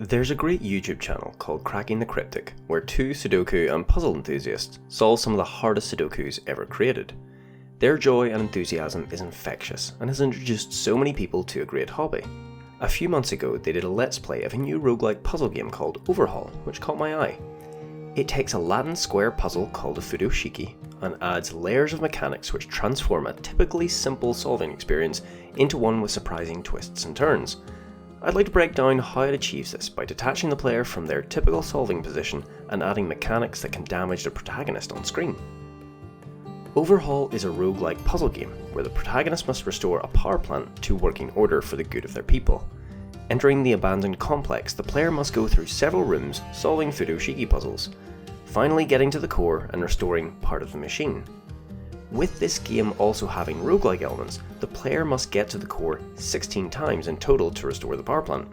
There's a great YouTube channel called Cracking the Cryptic, where two Sudoku and puzzle enthusiasts solve some of the hardest Sudokus ever created. Their joy and enthusiasm is infectious and has introduced so many people to a great hobby. A few months ago they did a let's play of a new roguelike puzzle game called Overhaul, which caught my eye. It takes a Latin square puzzle called a Futoshiki and adds layers of mechanics which transform a typically simple solving experience into one with surprising twists and turns. I'd like to break down how it achieves this by detaching the player from their typical solving position and adding mechanics that can damage the protagonist on screen. Overhaul is a roguelike puzzle game where the protagonist must restore a power plant to working order for the good of their people. Entering the abandoned complex, the player must go through several rooms solving Futoshiki puzzles, finally getting to the core and restoring part of the machine. With this game also having roguelike elements, the player must get to the core 16 times in total to restore the power plant.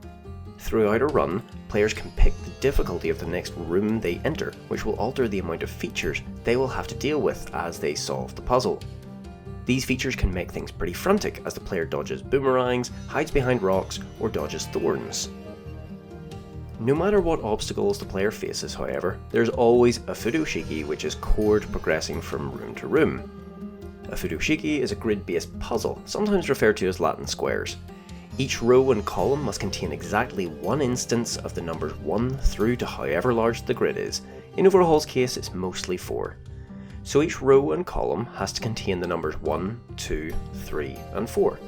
Throughout a run, players can pick the difficulty of the next room they enter, which will alter the amount of features they will have to deal with as they solve the puzzle. These features can make things pretty frantic as the player dodges boomerangs, hides behind rocks, or dodges thorns. No matter what obstacles the player faces, however, there's always a Futoshiki which is core to progressing from room to room. A Futoshiki is a grid-based puzzle, sometimes referred to as Latin squares. Each row and column must contain exactly one instance of the numbers 1 through to however large the grid is. In Overhaul's case, it's mostly 4. So each row and column has to contain the numbers 1, 2, 3, and 4.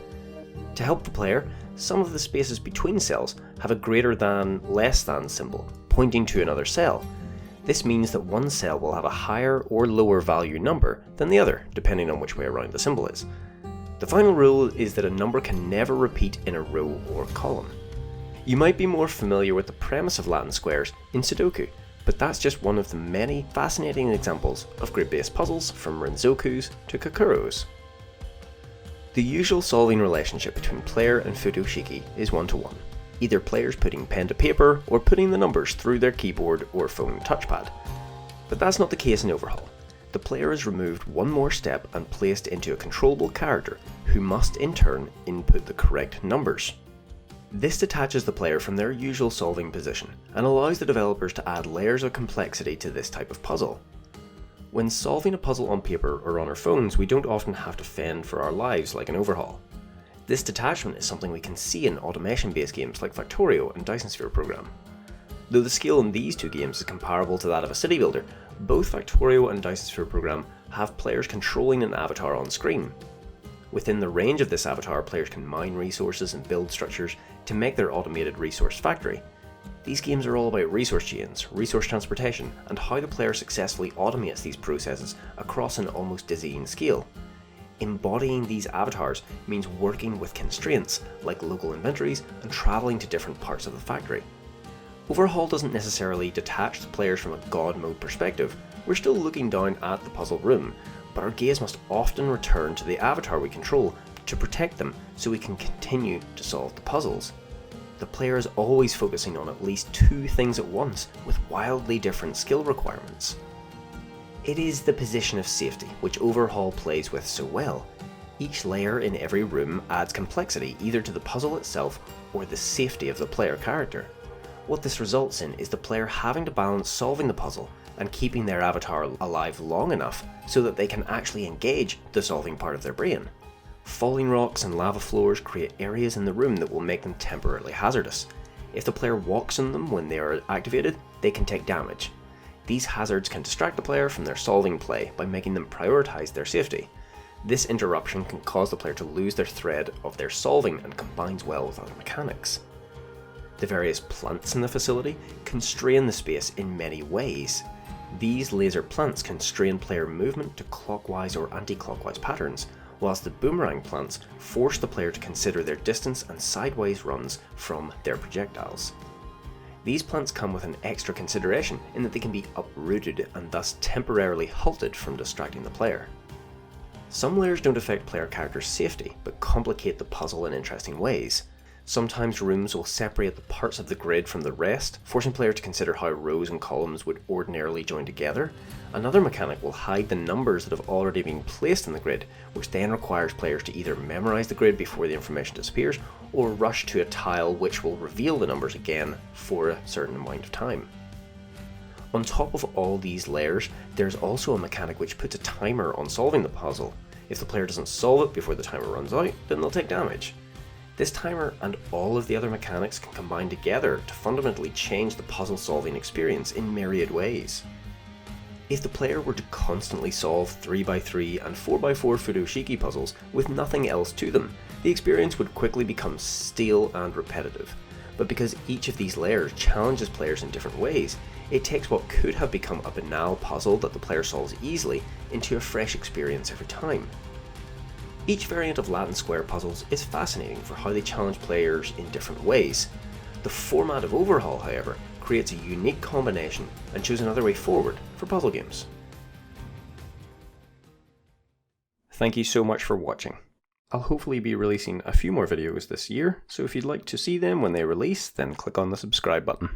To help the player, some of the spaces between cells have a greater than, less than symbol, pointing to another cell. This means that one cell will have a higher or lower value number than the other, depending on which way around the symbol is. The final rule is that a number can never repeat in a row or column. You might be more familiar with the premise of Latin squares in Sudoku, but that's just one of the many fascinating examples of grid-based puzzles from Renzokus to Kakuros. The usual solving relationship between player and Futoshiki is one-to-one, either players putting pen to paper or putting the numbers through their keyboard or phone touchpad. But that's not the case in Overhaul. The player is removed one more step and placed into a controllable character who must in turn input the correct numbers. This detaches the player from their usual solving position and allows the developers to add layers of complexity to this type of puzzle. When solving a puzzle on paper or on our phones, we don't often have to fend for our lives like in Overhaul. This detachment is something we can see in automation-based games like Factorio and Dyson Sphere Program. Though the skill in these two games is comparable to that of a city builder, both Factorio and Dyson Sphere Program have players controlling an avatar on screen. Within the range of this avatar, players can mine resources and build structures to make their automated resource factory. These games are all about resource chains, resource transportation, and how the player successfully automates these processes across an almost dizzying scale. Embodying these avatars means working with constraints like local inventories and travelling to different parts of the factory. Overhaul doesn't necessarily detach the players from a god mode perspective. We're still looking down at the puzzle room, but our gaze must often return to the avatar we control to protect them so we can continue to solve the puzzles. The player is always focusing on at least two things at once with wildly different skill requirements. It is the position of safety which Overhaul plays with so well. Each layer in every room adds complexity either to the puzzle itself or the safety of the player character. What this results in is the player having to balance solving the puzzle and keeping their avatar alive long enough so that they can actually engage the solving part of their brain. Falling rocks and lava floors create areas in the room that will make them temporarily hazardous. If the player walks on them when they are activated, they can take damage. These hazards can distract the player from their solving play by making them prioritize their safety. This interruption can cause the player to lose their thread of their solving and combines well with other mechanics. The various plants in the facility constrain the space in many ways. These laser plants constrain player movement to clockwise or anti-clockwise patterns, whilst the boomerang plants force the player to consider their distance and sideways runs from their projectiles. These plants come with an extra consideration in that they can be uprooted and thus temporarily halted from distracting the player. Some layers don't affect player characters' safety, but complicate the puzzle in interesting ways. Sometimes rooms will separate the parts of the grid from the rest, forcing players to consider how rows and columns would ordinarily join together. Another mechanic will hide the numbers that have already been placed in the grid, which then requires players to either memorise the grid before the information disappears, or rush to a tile which will reveal the numbers again for a certain amount of time. On top of all these layers, there's also a mechanic which puts a timer on solving the puzzle. If the player doesn't solve it before the timer runs out, then they'll take damage. This timer and all of the other mechanics can combine together to fundamentally change the puzzle solving experience in myriad ways. If the player were to constantly solve 3x3 and 4x4 Futoshiki puzzles with nothing else to them, the experience would quickly become stale and repetitive. But because each of these layers challenges players in different ways, it takes what could have become a banal puzzle that the player solves easily into a fresh experience every time. Each variant of Latin square puzzles is fascinating for how they challenge players in different ways. The format of Overhaul, however, creates a unique combination and shows another way forward for puzzle games. Thank you so much for watching. I'll hopefully be releasing a few more videos this year, so if you'd like to see them when they release, then click on the subscribe button.